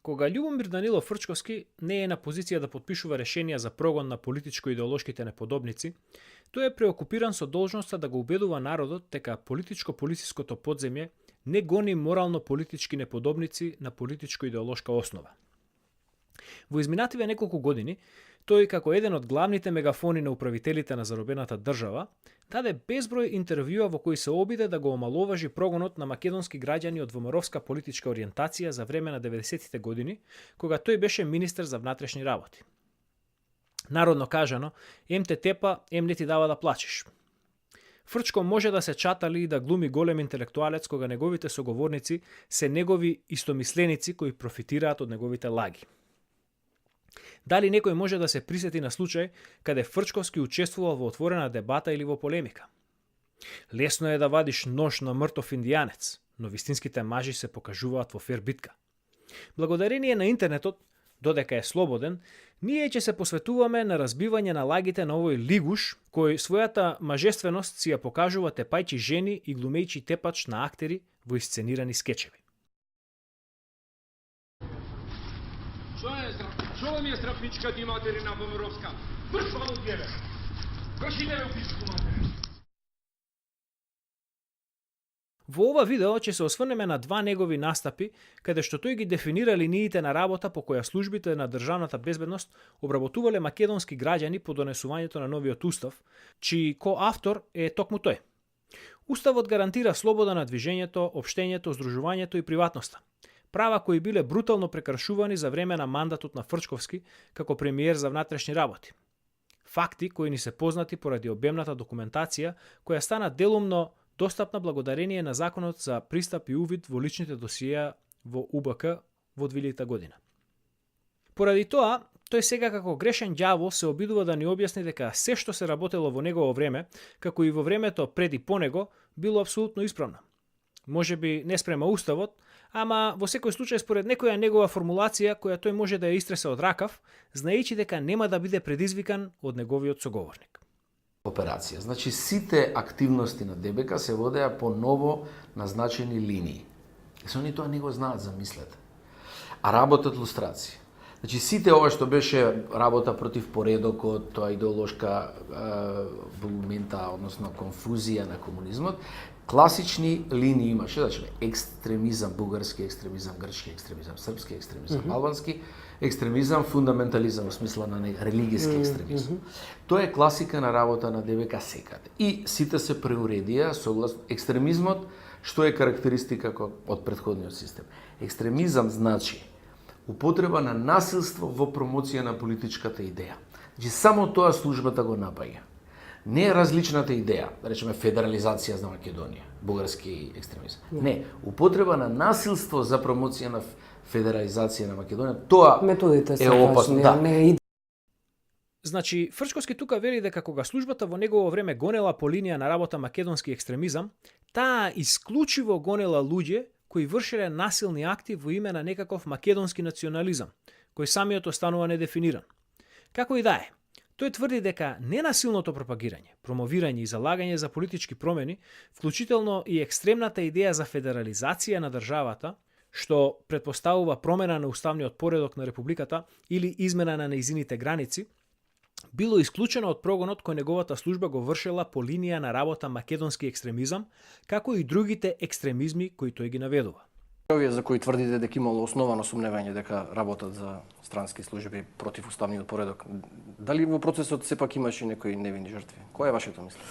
Кога Љубомир Данилов Фрчковски не е на позиција да подпишува решенија за прогон на политичко-идеолошките неподобници, тој е преокупиран со должноста да го убедува народот дека политичко-полициското подземје не гони морално-политички неподобници на политичко-идеолошка основа. Во изминативе неколку години, тој како еден од главните мегафони на управителите на заробената држава, даде безброј интервјуа во кои се обиде да го омаловажи прогонот на македонски граѓани од ВМРО-вска политичка ориентација за време на 90-тите години, кога тој беше министер за внатрешни работи. Народно кажано, ем те тепа, ем не ти дава да плачеш. Фрчко може да се чатали и да глуми голем интелектуалец кога неговите соговорници се негови истомисленици кои профитираат од неговите лаги. Дали некој може да се присети на случај каде Фрчковски учествувал во отворена дебата или во полемика? Лесно е да вадиш нож на мртов индијанец, но вистинските мажи се покажуваат во фер битка. Благодарение на интернетот, додека е слободен, ние ќе се посветуваме на разбивање на лагите на овој лигуш, кој својата мажественост си ја покажува тепајчи жени и глумејчи тепач на актери во исценирани скечеви. Што ми е срапничка ти материна ВМРО-вска? Брш вану тебе! Брш и тебе пишку материна! Во ова видео ќе се осврнеме на два негови настапи, каде што тој ги дефинира линиите на работа по која службите на државната безбедност обработувале македонски граѓани по донесувањето на новиот устав, чиј коавтор е токму тој. Уставот гарантира слобода на движењето, општењето, здружувањето и приватноста. Права кои биле брутално прекршувани за време на мандатот на Фрчковски како премиер за внатрешни работи. Факти кои ни се познати поради обемната документација која стана делумно достапна благодарение на Законот за пристап и увид во личните досиеа во УБК во 2000 година. Поради тоа, тој сега како грешен ѓавол се обидува да ни објасни дека се што се работело во негово време, како и во времето пред и по него, било апсолутно исправно. Може би не спрема уставот, ама во секој случај според некоја негова формулација која тој може да ја истресе од ракав, знаејќи дека нема да биде предизвикан од неговиот соговорник. Операција. Значи, сите активности на ДБК се водеа по ново назначени линии. Се они тоа не го знаат, замислете. А работат лустрација. Значи, сите ова што беше работа против поредокот, тоа идеолошка момента, односно конфузија на комунизмот, класични линии имаше, значи екстремизам бугарски, екстремизам грчки, екстремизам српски, екстремизам албански, екстремизам, фундаментализам во смисла на религиски екстремизам. Тоа е класика на работа на ДБК секаде. И сите се преуредија согласно екстремизмот, што е карактеристика од претходниот систем. Екстремизам значи употреба на насилство во промоција на политичката идеја. Значи само тоа службата го напаѓа. Не е различната идеја, да речеме федерализација за Македонија, бугарски екстремизам. Не, употреба на насилство за промоција на федерализација на Македонија, тоа методите се опасно. Да. Не. Значи, Фрчковски тука вели дека кога службата во негово време гонела по линија на работа македонски екстремизам, таа исклучиво гонела луѓе кои вршеле насилни акти во име на некаков македонски национализам, кој самиот останува недефиниран. Како и да е, тој тврди дека ненасилното пропагирање, промовирање и залагање за политички промени, вклучително и екстремната идеја за федерализација на државата, што претпоставува промена на уставниот поредок на републиката или измена на нејзините граници, било исклучено од прогонот кој неговата служба го вршела по линија на работа македонски екстремизам, како и другите екстремизми кои тој ги наведува. Овие за кои тврдите дека имало основано сумневање дека работат за странски служби против уставниот поредок, дали во процесот сепак имаше некои невини жртви? Која е вашето мислење?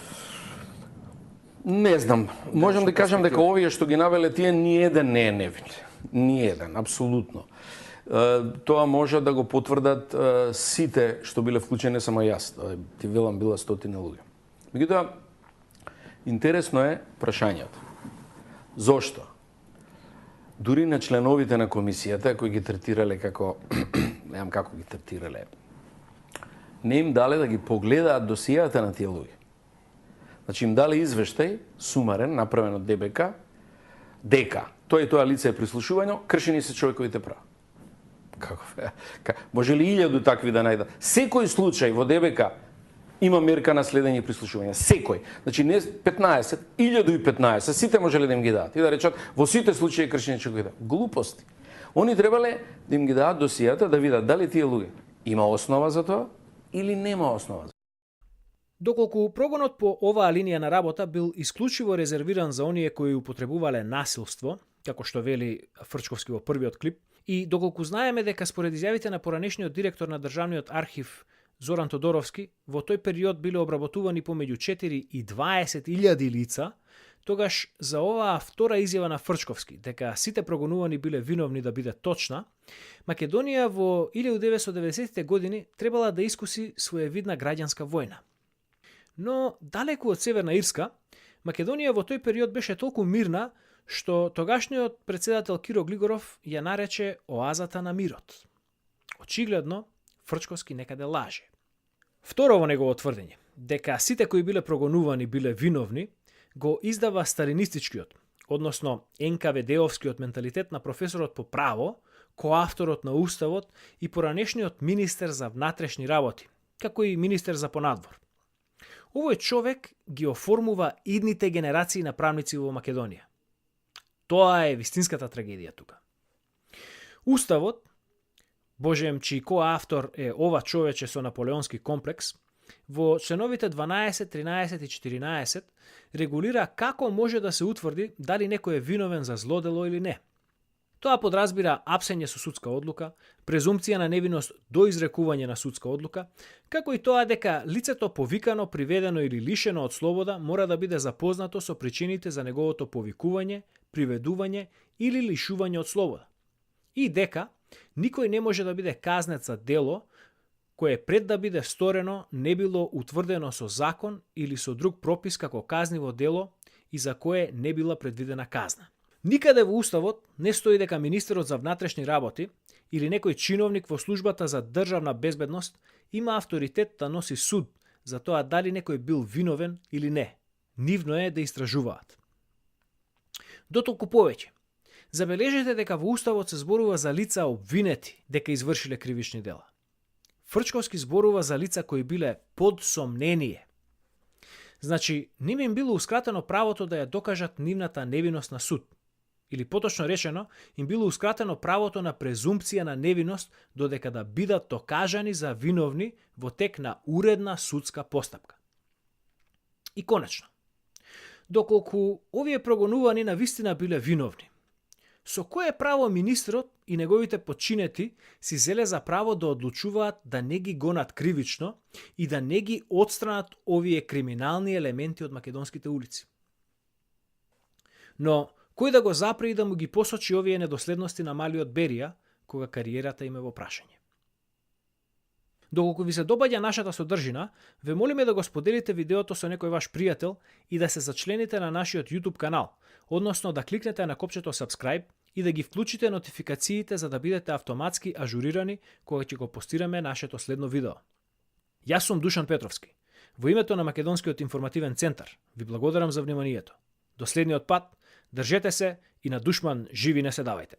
Не знам. Можам да кажам дека овие што ги навеле тие ни еден не е невин. Ни еден, апсолутно. Тоа може да го потврдат сите што биле вклучени, само јас. Ти велам била стотина луѓе. Меѓутоа, интересно е прашањето. Зошто? Дури на членовите на комисијата кои ги третирале како неам како ги третирале, не им дале да ги погледаат досијата на тие луѓе. Значи им дале извештај сумарен направен од ДБК дека тој и тоа лице е прислушување, кршени се човековите права. Каков е? Може ли 1000 такви да најдат? Секој случај во ДБК има мерка на следење и прислушување. Секој. Значи не 15, 1015, сите можеле да им ги дадат. И да речат, во сите случаи кршење човековите права. Глупости. Они требале да им ги дадат досијата да видат дали тие луѓе има основа за тоа или нема основа. Доколку прогонот по оваа линија на работа бил исклучиво резервиран за оние кои употребувале насилство, како што вели Фрчковски во првиот клип, и доколку знаеме дека според изјавите на поранешниот директор на Државниот архив Зоран Тодоровски, во тој период биле обработувани помеѓу 4 и 20.000 лица, тогаш за оваа втора изјава на Фрчковски, дека сите прогонувани биле виновни да биде точна, Македонија во 1990-те години требала да искуси своевидна граѓанска војна. Но далеку од Северна Ирска, Македонија во тој период беше толку мирна, што тогашниот председател Киро Глигоров ја нарече оазата на мирот. Очигледно, Фрчковски некаде лаже. Второ во негово тврдење, дека сите кои биле прогонувани биле виновни, го издава сталинистичкиот, односно НКВД-овскиот менталитет на професорот по право, коавторот на Уставот и поранешниот министер за внатрешни работи, како и министер за понадвор. Овој човек ги оформува идните генерации на правници во Македонија. Тоа е вистинската трагедија тука. Уставот, божем чиј коавтор е ова човече со наполеонски комплекс, во членовите 12, 13 и 14 регулира како може да се утврди дали некој е виновен за злодело или не. Тоа подразбира апсење со судска одлука, презумпција на невиност до изрекување на судска одлука, како и тоа дека лицето повикано, приведено или лишено од слобода мора да биде запознато со причините за неговото повикување, приведување или лишување од слобода. И дека никој не може да биде казнет за дело кое пред да биде сторено не било утврдено со закон или со друг пропис како казниво дело и за кое не била предвидена казна. Никаде во Уставот не стои дека министерот за внатрешни работи или некој чиновник во службата за државна безбедност има авторитет да носи суд за тоа дали некој бил виновен или не. Нивно е да истражуваат. Дотолку повеќе. Забележете дека во Уставот се зборува за лица обвинети дека извршиле кривични дела. Фрчковски зборува за лица кои биле под сомнение. Значи, ним им било ускратено правото да ја докажат нивната невиност на суд. Или поточно речено, им било ускратено правото на презумпција на невиност додека да бидат докажани за виновни во тек на уредна судска постапка. И конечно, доколку овие прогонувани на вистина биле виновни, со кое право министрот и неговите подчинети си зеле за право да одлучуваат да не ги гонат кривично и да не ги отстранат овие криминални елементи од македонските улици? Но кој да го запре и да му ги посочи овие недоследности на малиот Берија, кога кариерата им е во прашање? Доколку ви се допаѓа нашата содржина, ве молиме да го споделите видеото со некој ваш пријател и да се зачлените на нашиот YouTube канал, односно да кликнете на копчето subscribe и да ги вклучите нотификациите за да бидете автоматски ажурирани кога ќе го постираме нашето следно видео. Јас сум Душан Петровски. Во името на Македонскиот информативен центар ви благодарам за вниманието. До следниот пат, држете се и на душман живи не се давајте.